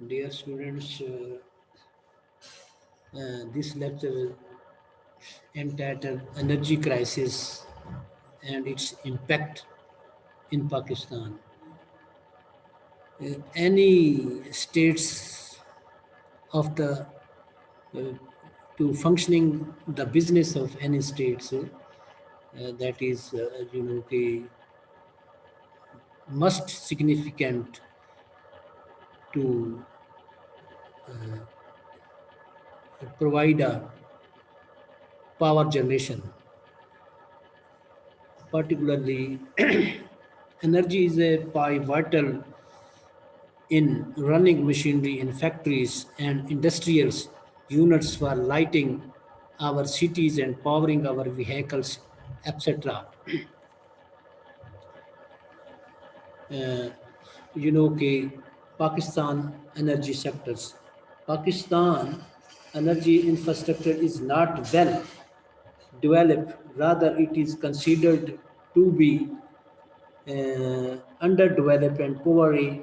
Dear students, this lecture entitled Energy Crisis and its Impact in Pakistan. Any states of the uh, to functioning the business of any states that is must significant to provide a power generation. Particularly, energy is a pivotal in running machinery in factories and industrial units for lighting our cities and powering our vehicles, etc. Uh, कि Pakistan energy sectors. Pakistan energy infrastructure is not well developed. Rather, it is considered to be underdeveloped and poorly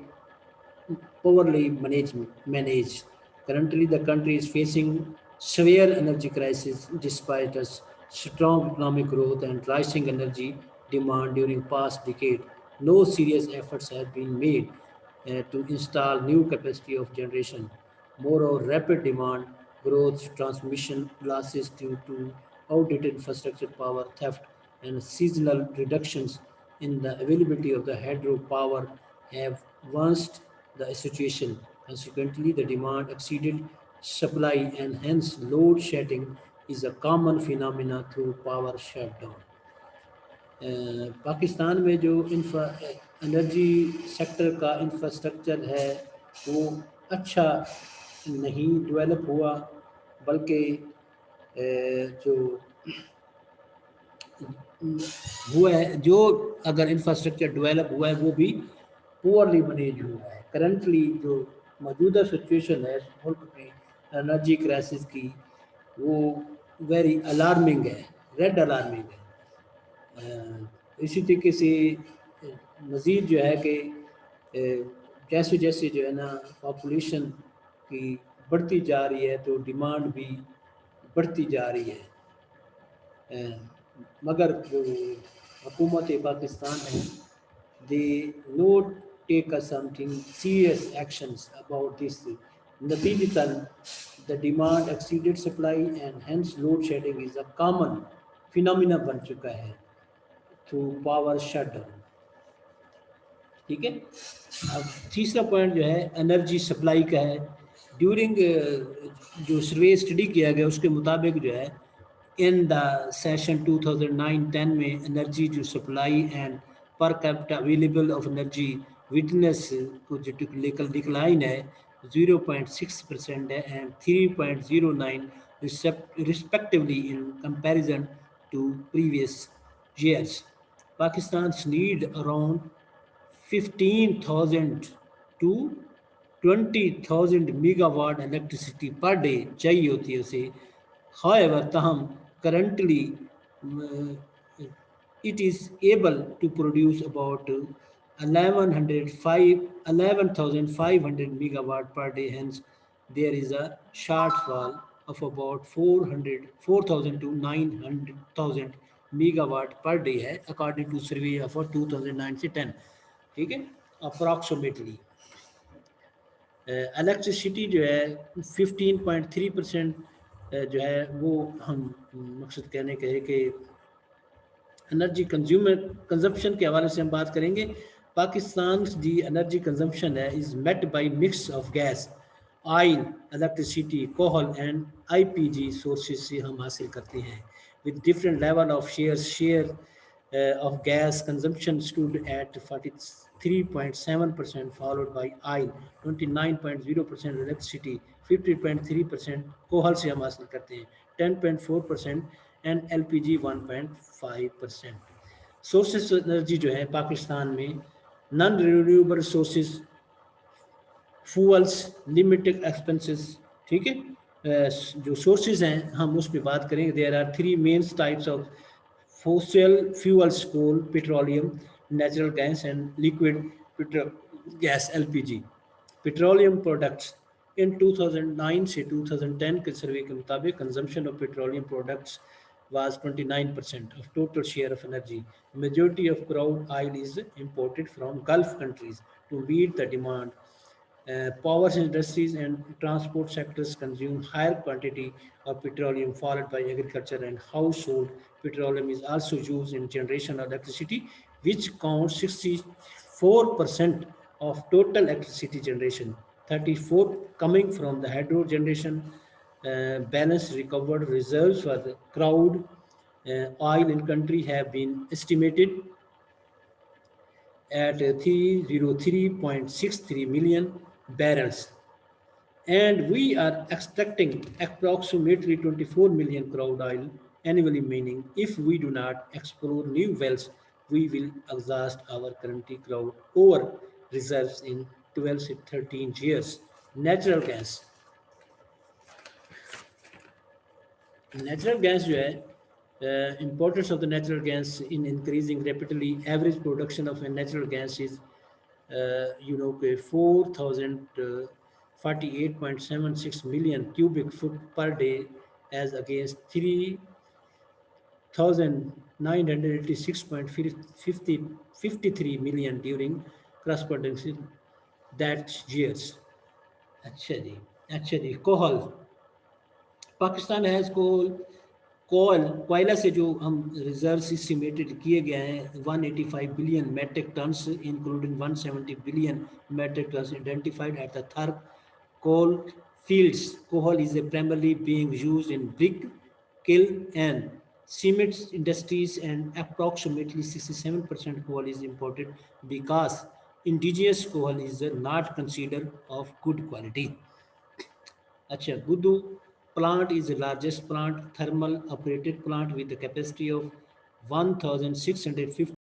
managed. Currently, the country is facing severe energy crisis despite a strong economic growth and rising energy demand during past decade. No serious efforts have been made to install new capacity of generation. Moreover, rapid demand growth, transmission losses due to outdated infrastructure, power theft, and seasonal reductions in the availability of the hydro power have worsened the situation. Consequently, the demand exceeded supply and hence load shedding is a common phenomena through power shutdown. Pakistan में जो infra energy sector का infrastructure है वो अच्छा नहीं develop हुआ, बल्कि जो हुआ है, जो अगर इंफ्रास्ट्रक्चर डेवलप हुआ है वो भी पुअरली मैनेज हुआ है. करंटली जो मौजूदा सिचुएशन है मुल्क में एनर्जी क्राइसिस की, वो वेरी अलार्मिंग है, रेड अलार्मिंग है. इसी तरीके से मज़ीद जो है कि जैसे जैसे जो है ना पॉपुलेशन की बढ़ती जा रही है तो डिमांड भी बढ़ती जा रही है. मगर जो हुकूमत पाकिस्तान है, they don't take something serious actions about this. नतीजतन the demand exceeded supply and hence load shedding is a common phenomena बन चुका है थ्रू पावर शटडाउन. ठीक है. अब तीसरा पॉइंट जो है एनर्जी सप्लाई का है. ड्यूरिंग जो सर्वे स्टडी किया गया उसके मुताबिक जो है इन द सेशन 2009-10 में एनर्जी जो supply and per capita available of energy witness को जो लेकर डिक्लाइन है 0.6% है and 3.09 respectively in comparison to previous years. Pakistan's need around 15,000 to 20,000 megawatt electricity per day चाहिए होती है उसे. However, taham currently it is able to produce about 11,500 megawatt per day. Hence, there is a shortfall of about 4,000 to 900,000 megawatt per day है according to survey of 2009 से 10. ठीक है, approximately. Electricity जो है 15.3% जो है वो हम मकसद कहने के है कि एनर्जी कंजम्पशन के हवाले से हम बात करेंगे. पाकिस्तान दी एनर्जी कंजम्पशन है is met by mix of gas, oil, electricity, coal and LPG sources से हम हासिल करते हैं. With different level of share of gas consumption stood at 43.7%, followed by oil 29.0%, electricity 50.3%, कोहल से हम हासिल करते हैं 10.4% एंड एलपीजी 1.5%. सोर्सेस एनर्जी जो है पाकिस्तान में non renewable sources, fuels, limited expenses. ठीक है, जो सोर्सेज हैं हम उस पर बात करेंगे. There are 3 main types of fossil fuels: coal, petroleum, natural gas, and liquid gas (LPG). Petroleum products in 2009 से 2010 के सर्वे के मुताबिक consumption of petroleum products was 29% of total share of energy. Majority of crude oil is imported from Gulf countries to meet the demand. Power industries and transport sectors consume higher quantity of petroleum, followed by agriculture and household. Petroleum is also used in generation of electricity, which counts 64% of total electricity generation, 34 coming from the hydro generation. Balance recovered reserves for the crude oil in country have been estimated at 303.63 million barrels, and we are extracting approximately 24 million crude oil annually, meaning if we do not explore new wells, we will exhaust our current crude over reserves in 12 to 13 years. Natural gas. Natural gas जो है importance of the natural gas in increasing rapidly. Average production of a natural gas is 4,048.76 million cubic foot per day, as against 3,986.53 million during corresponding that years. अच्छा जी, अच्छा जी, कोहल। Pakistan has कोयला से जो हम reserves estimated किए गए हैं 185 billion metric tons, including 170 billion metric tons identified at the third coal fields. Coal is primarily being used in brick, kiln, and cement industries, and approximately 67% coal is imported because indigenous coal is not considered of good quality. Acha, Gudu plant is the largest plant, thermal operated plant with a capacity of 1,650